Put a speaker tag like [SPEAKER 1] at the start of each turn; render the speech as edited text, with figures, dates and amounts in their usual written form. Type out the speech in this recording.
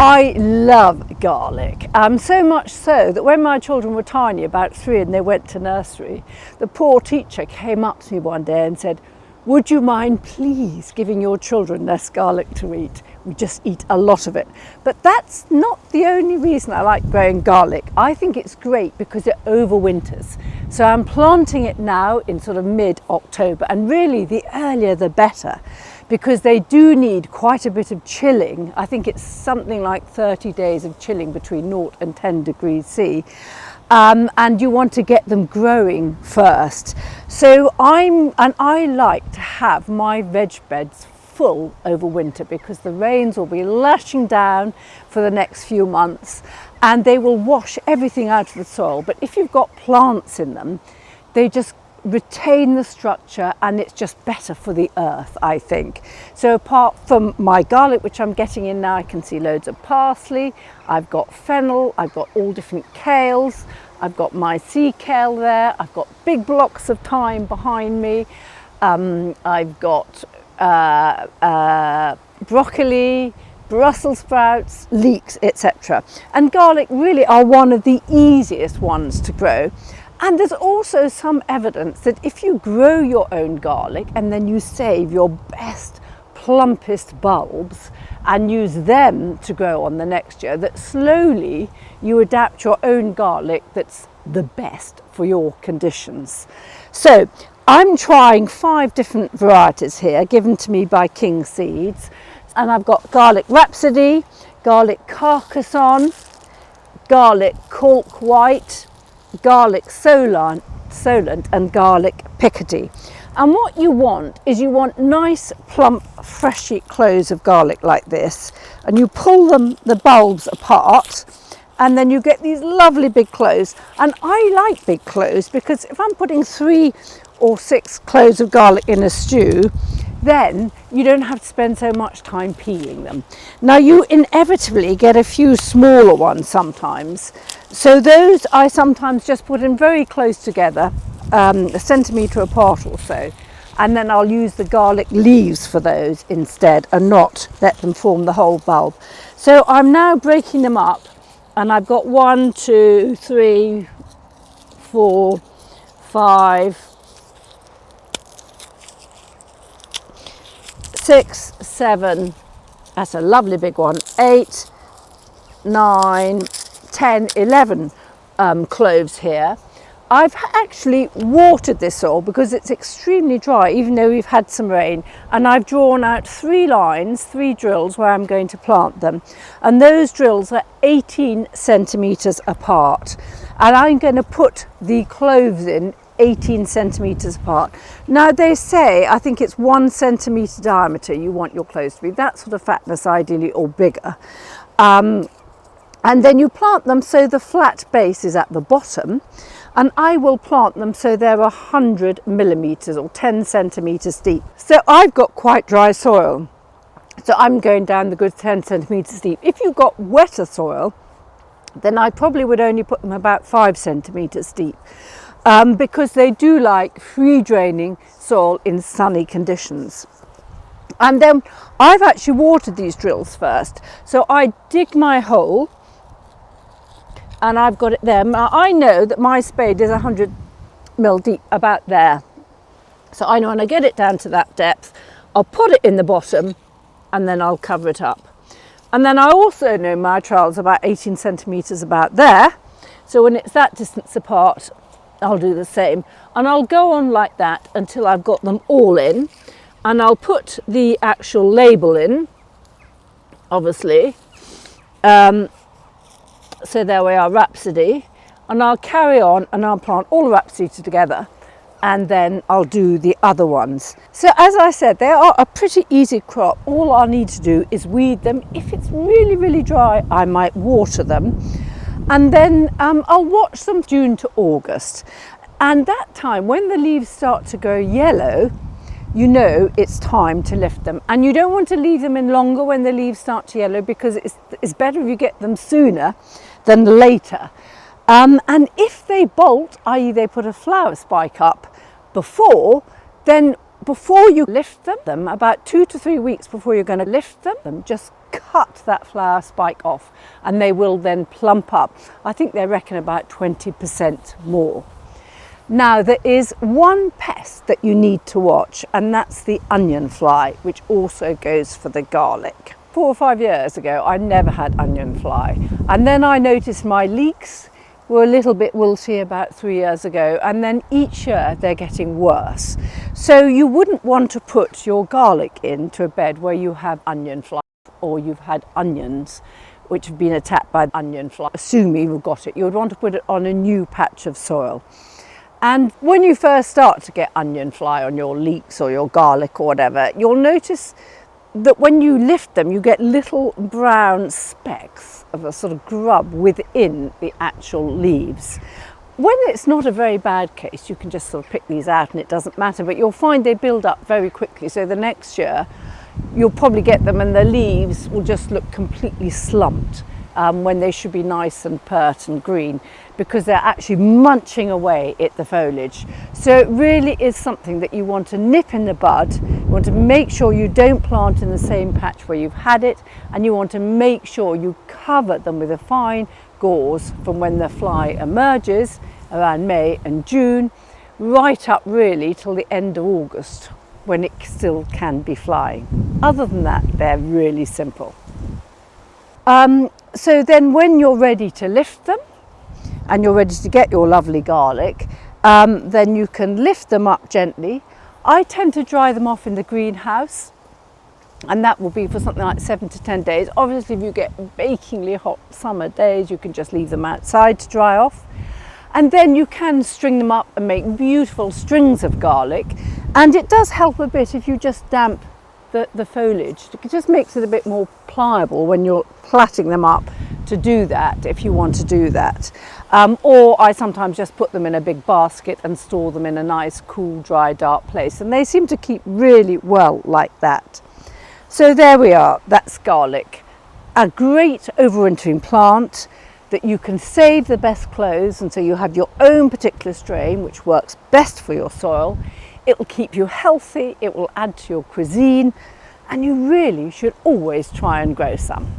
[SPEAKER 1] I love garlic, so much so that when my children were tiny, about 3, and they went to nursery, the poor teacher came up to me one day and said, "Would you mind please giving your children less garlic to eat? We just eat a lot of it." But that's not the only reason I like growing garlic. I think it's great because it overwinters. So I'm planting it now in sort of mid-October, and really the earlier the better, because they do need quite a bit of chilling. I think it's something like 30 days of chilling between 0 and 10 degrees C. And you want to get them growing first. So I like to have my veg beds full over winter, because the rains will be lashing down for the next few months and they will wash everything out of the soil. But if you've got plants in them, they just retain the structure, and it's just better for the earth, I think. So apart from my garlic, which I'm getting in now, I can see loads of parsley, I've got fennel, I've got all different kales, I've got my sea kale there, I've got big blocks of thyme behind me, I've got broccoli, Brussels sprouts, leeks, etc. And garlic really are one of the easiest ones to grow. And there's also some evidence that if you grow your own garlic and then you save your best, plumpest bulbs and use them to grow on the next year, that slowly you adapt your own garlic that's the best for your conditions. So I'm trying 5 different varieties here, given to me by King Seeds. And I've got garlic Rhapsody, garlic Carcassonne, garlic Cork White, garlic Solent and garlic Picardy. And what you want is you want nice, plump, freshy cloves of garlic like this, and you pull the bulbs apart, and then you get these lovely big cloves. And I like big cloves because if I'm putting 3 or 6 cloves of garlic in a stew, then you don't have to spend so much time peeling them. Now you inevitably get a few smaller ones sometimes, so those I sometimes just put in very close together, a centimetre apart or so, and then I'll use the garlic leaves for those instead and not let them form the whole bulb. So I'm now breaking them up, and I've got 1, 2, 3, 4, 5, 6, 7, that's a lovely big one, 8, 9, 10, 11 cloves here. I've actually watered this soil because it's extremely dry, even though we've had some rain, and I've drawn out 3 lines, 3 drills where I'm going to plant them, and those drills are 18 centimetres apart, and I'm going to put the cloves in 18 centimetres apart. Now they say, I think it's 1 centimetre diameter you want your cloves to be, that sort of fatness ideally, or bigger. And then you plant them so the flat base is at the bottom, and I will plant them so they're 100 millimetres or 10 centimetres deep. So I've got quite dry soil, so I'm going down the good 10 centimetres deep. If you've got wetter soil, then I probably would only put them about 5 centimetres deep. Because they do like free draining soil in sunny conditions. And then I've actually watered these drills first. So I dig my hole and I've got it there. Now I know that my spade is 100 mil deep, about there. So I know when I get it down to that depth, I'll put it in the bottom and then I'll cover it up. And then I also know my trowel's about 18 centimetres about there. So when it's that distance apart, I'll do the same, and I'll go on like that until I've got them all in, and I'll put the actual label in, obviously. So there we are, Rhapsody, and I'll carry on and I'll plant all the Rhapsody together, and then I'll do the other ones. So as I said, they are a pretty easy crop. All I need to do is weed them. If it's really, really dry, I might water them. And then I'll watch them June to August. And that time, when the leaves start to go yellow, you know it's time to lift them. And you don't want to leave them in longer when the leaves start to yellow, because it's better if you get them sooner than later. And if they bolt, i.e. they put a flower spike up before, then before you lift them, about 2 to 3 weeks before you're going to lift them, just cut that flower spike off and they will then plump up. I think they reckon about 20% more. Now there is one pest that you need to watch, and that's the onion fly, which also goes for the garlic. 4 or 5 years ago I never had onion fly, and then I noticed my leeks were a little bit wilty about 3 years ago, and then each year they're getting worse. So you wouldn't want to put your garlic into a bed where you have onion fly or you've had onions which have been attacked by onion fly. Assuming you've got it, you would want to put it on a new patch of soil. And when you first start to get onion fly on your leeks or your garlic or whatever, you'll notice that when you lift them, you get little brown specks of a sort of grub within the actual leaves. When it's not a very bad case, you can just sort of pick these out and it doesn't matter, but you'll find they build up very quickly. So the next year, you'll probably get them and the leaves will just look completely slumped when they should be nice and pert and green, because they're actually munching away at the foliage. So it really is something that you want to nip in the bud. You want to make sure you don't plant in the same patch where you've had it, and you want to make sure you cover them with a fine gauze from when the fly emerges around May and June, right up really till the end of August, when it still can be flying. Other than that, they're really simple. So then when you're ready to lift them and you're ready to get your lovely garlic, then you can lift them up gently. I tend to dry them off in the greenhouse, and that will be for something like 7 to 10 days. Obviously, if you get bakingly hot summer days, you can just leave them outside to dry off. And then you can string them up and make beautiful strings of garlic. And it does help a bit if you just damp the foliage. It just makes it a bit more pliable when you're plaiting them up to do that, if you want to do that. Or I sometimes just put them in a big basket and store them in a nice, cool, dry, dark place. And they seem to keep really well like that. So there we are, that's garlic. A great overwintering plant that you can save the best cloves, and so you have your own particular strain which works best for your soil. It will keep you healthy, it will add to your cuisine, and you really should always try and grow some.